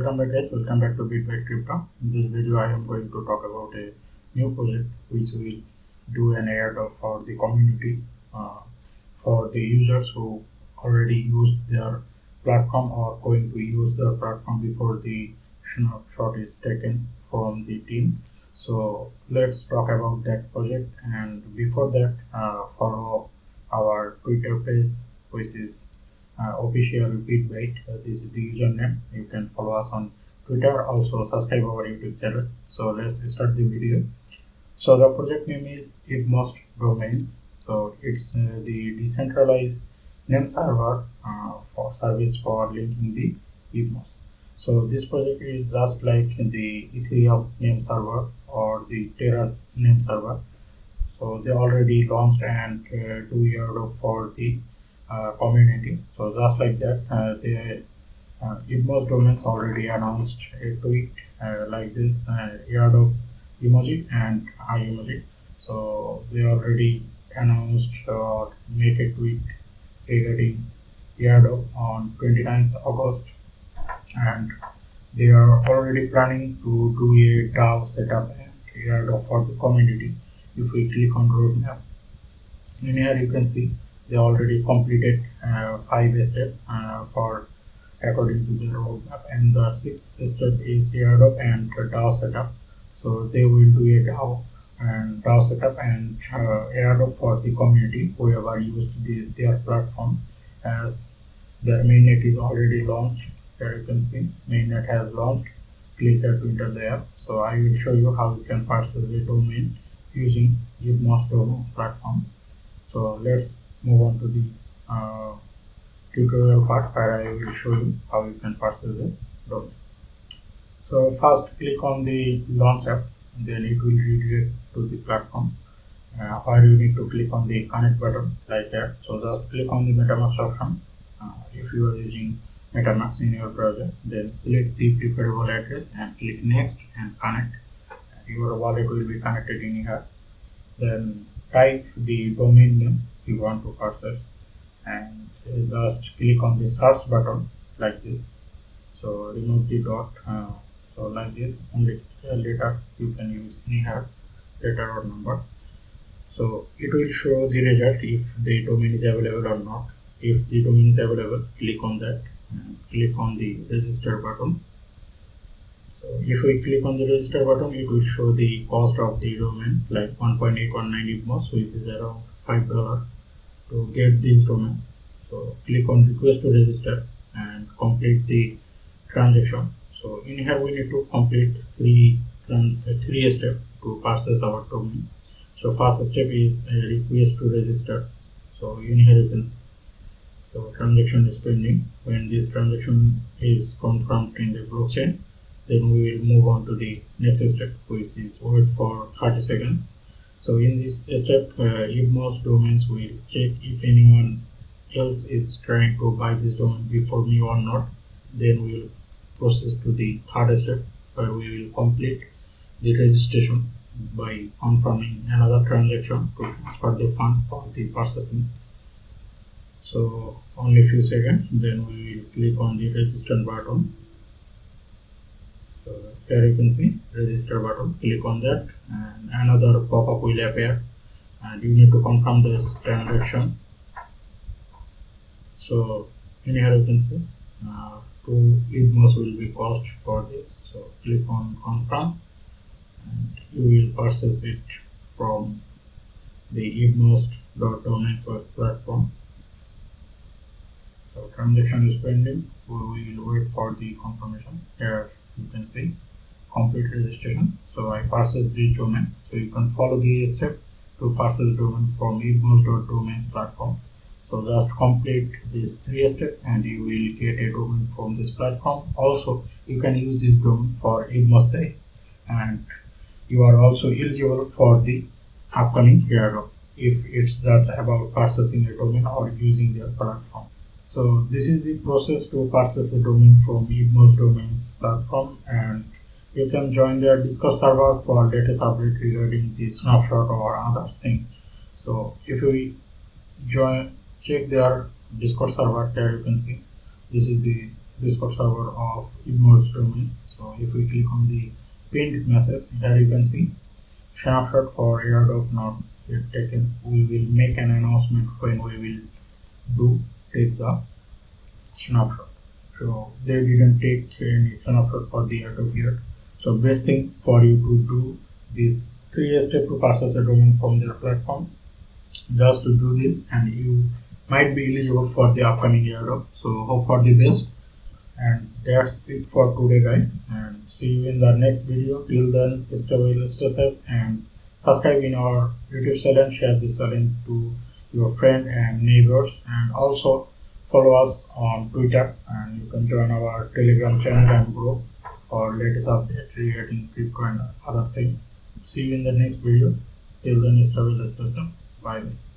Welcome back guys, welcome back to BitByte Crypto. In this video I am going to talk about a new project which will do an airdrop for the community, for the users who already used their platform or going to use their platform before the snapshot is taken from the team. So let's talk about that project, and before that follow our Twitter page which is official BitByte. This is the username. You can follow us on Twitter. Also subscribe our YouTube channel. So let's start the video. So the project name is Evmos domains. So it's the decentralized name server for service for linking the Evmos. So this project is just like the Ethereum name server or the Terra name server. So they already launched and do airdrop for the community. So just like that, Evmos domains already announced a tweet like this airdrop emoji and eye emoji. So they already announced or make a tweet regarding airdrop on 29th August, and they are already planning to do a DAO setup and airdrop for the community. If we click on roadmap, in here you can see they already completed 5 steps for according to their roadmap, and the 6th step is airdrop and DAO setup. So they will do a DAO setup and airdrop for the community whoever used their platform, as their mainnet is already launched. Here you can see mainnet has launched. Click here to enter the app. So I will show you how you can purchase a domain using Evmos domains platform. So let's move on to the tutorial part where I will show you how you can purchase the domain. So first click on the launch app, then it will redirect to the platform where you need to click on the connect button like that. So just click on the MetaMask option. If you are using MetaMask in your browser, then select the preferable address and click next and connect. Your wallet will be connected in here. Then type the domain name you want to purchase and just click on the search button like this. So remove the dot. So like this, only letter you can use any here, letter or number. So it will show the result if the domain is available or not. If the domain is available, click on that and click on the register button. So if we click on the register button, it will show the cost of the domain like 1.819 Evmos, which is around $5 to get this domain. So click on request to register and complete the transaction. So in here we need to complete three steps to purchase our domain. So first step is a request to register. So in here you can see, so transaction is pending. When this transaction is confirmed in the blockchain, then we will move on to the next step, which is wait for 30 seconds. So in this step, Evmos domains will check if anyone else is trying to buy this domain before me or not. Then we will process to the third step, where we will complete the registration by confirming another transaction to transfer the fund for the processing. So only a few seconds, then we will click on the register button. So here you can see register button, click on that and another pop-up will appear and you need to confirm this transaction. So in here you can see 2 Evmos will be cost for this. So click on confirm and you will purchase it from the Evmos.domains platform. So transaction is pending. We will wait for the confirmation. Here you can see complete registration. So I purchased the domain. So you can follow the step to purchase domain from Evmos.domains platform. So just complete these 3 steps and you will get a domain from this platform. Also you can use this domain for Evmos Day, and you are also eligible for the upcoming airdrop if it's that about purchasing a domain or using their platform. So this is the process to purchase a domain from Evmos domains platform, and you can join their Discord server for latest update regarding the snapshot or other thing. So if we check their Discord server, there you can see this is the Discord server of Evmos domains. So if we click on the pinned message, here you can see snapshot for airdrop not yet taken. We will make an announcement when we will take the snapshot. So they didn't take any snapshot for the airdrop yet. So best thing for you to do this 3 step to purchase a domain from their platform. Just to do this, and you might be eligible for the upcoming airdrop. So hope for the best. And that's it for today, guys, and see you in the next video. Till then, stay well, stay safe, and subscribe in our YouTube channel, share this channel to your friend and neighbors, and also follow us on Twitter, and you can join our Telegram channel and group for latest updates regarding crypto and other things. See you in the next video. Till then, stay well, stay safe. Bye.